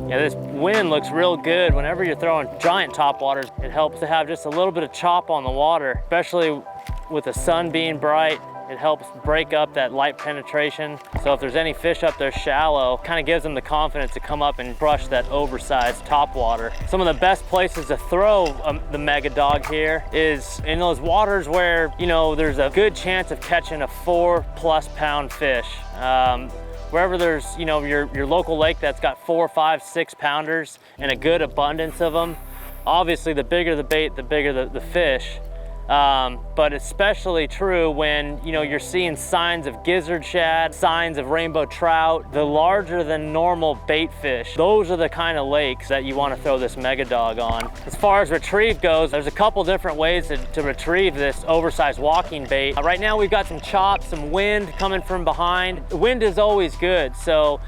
Yeah, this wind looks real good. Whenever you're throwing giant topwaters, it helps to have just a little bit of chop on the water, especially with the sun being bright. It helps break up that light penetration. So if there's any fish up there shallow, kind of gives them the confidence to come up and crush that oversized topwater. Some of the best places to throw the mega dog here is in those waters where, you know, there's a good chance of catching a 4+ pound fish. Wherever there's, you know, your local lake that's got 4, 5, 6 pounders and a good abundance of them. Obviously, the bigger the bait, the bigger the fish. But especially true when, you know, you're seeing signs of gizzard shad, signs of rainbow trout, the larger than normal bait fish. Those are the kind of lakes that you want to throw this mega dog on. As far as retrieve goes, there's a couple different ways to retrieve this oversized walking bait. Right now we've got some chop, some wind coming from behind. The wind is always good, so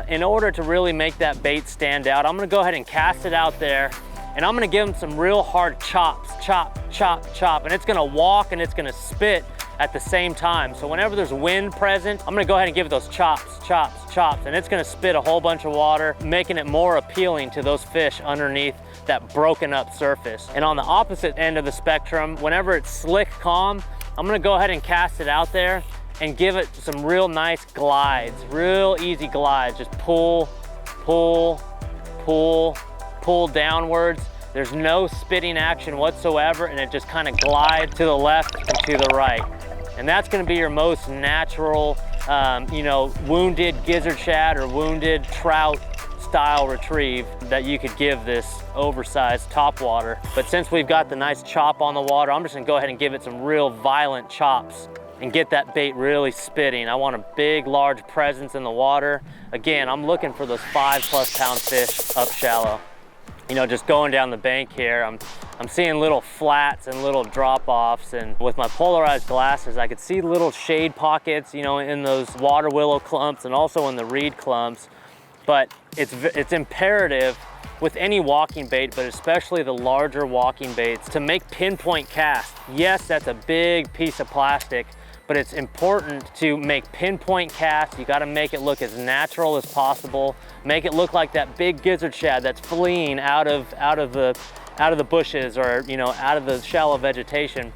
in order to really make that bait stand out, I'm going to go ahead and cast it out there. And I'm gonna give them some real hard chops, chop, chop, chop. And it's gonna walk and it's gonna spit at the same time. So whenever there's wind present, I'm gonna go ahead and give it those chops, chops, chops. And it's gonna spit a whole bunch of water, making it more appealing to those fish underneath that broken up surface. And on the opposite end of the spectrum, whenever it's slick, calm, I'm gonna go ahead and cast it out there and give it some real nice glides, real easy glides. Just pull, pull, pull, pull downwards. There's no spitting action whatsoever, and it just kind of glides to the left and to the right. And that's gonna be your most natural, you know, wounded gizzard shad or wounded trout style retrieve that you could give this oversized topwater. But since we've got the nice chop on the water, I'm just gonna go ahead and give it some real violent chops and get that bait really spitting. I want a big, large presence in the water. Again, I'm looking for those 5+ pound fish up shallow. You know, just going down the bank here, I'm seeing little flats and little drop-offs, and with my polarized glasses, I could see little shade pockets, you know, in those water willow clumps and also in the reed clumps. But it's imperative with any walking bait, but especially the larger walking baits, to make pinpoint cast. Yes, that's a big piece of plastic, but it's important to make pinpoint cast. You gotta make it look as natural as possible. Make it look like that big gizzard shad that's fleeing out of the bushes, or, you know, out of the shallow vegetation.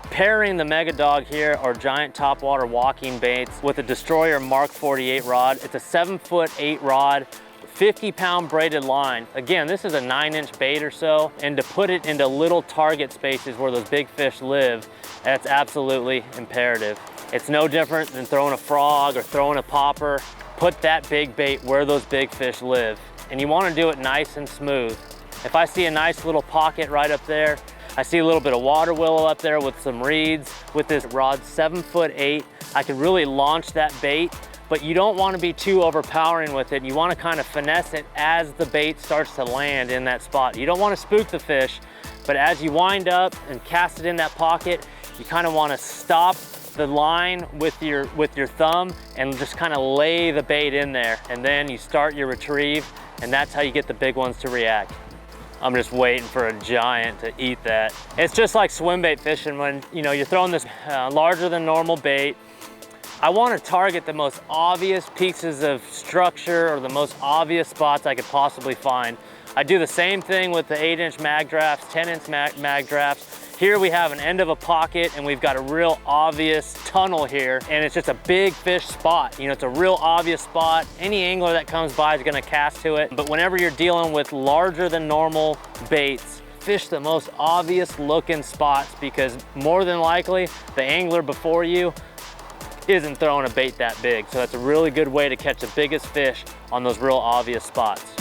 Pairing the mega dog here or giant topwater walking baits with a Destroyer Mark 48 rod. It's a 7'8" rod, 50-pound braided line. Again, this is a 9-inch bait or so, and to put it into little target spaces where those big fish live, that's absolutely imperative. It's no different than throwing a frog or throwing a popper. Put that big bait where those big fish live, and you want to do it nice and smooth. If I see a nice little pocket right up there, I see a little bit of water willow up there with some reeds. With this rod 7'8", I can really launch that bait, but you don't want to be too overpowering with it. You want to kind of finesse it as the bait starts to land in that spot. You don't want to spook the fish, but as you wind up and cast it in that pocket, you kind of want to stop the line with your thumb and just kind of lay the bait in there, and then you start your retrieve, and that's how you get the big ones to react. I'm just waiting for a giant to eat that. It's just like swim bait fishing. When, you know, you're throwing this larger than normal bait, I want to target the most obvious pieces of structure or the most obvious spots I could possibly find. I do the same thing with the 8-inch mag drafts, 10-inch mag drafts. Here we have an end of a pocket, and we've got a real obvious tunnel here, and it's just a big fish spot. You know, it's a real obvious spot. Any angler that comes by is gonna cast to it. But whenever you're dealing with larger than normal baits, fish the most obvious looking spots, because more than likely the angler before you isn't throwing a bait that big. So that's a really good way to catch the biggest fish on those real obvious spots.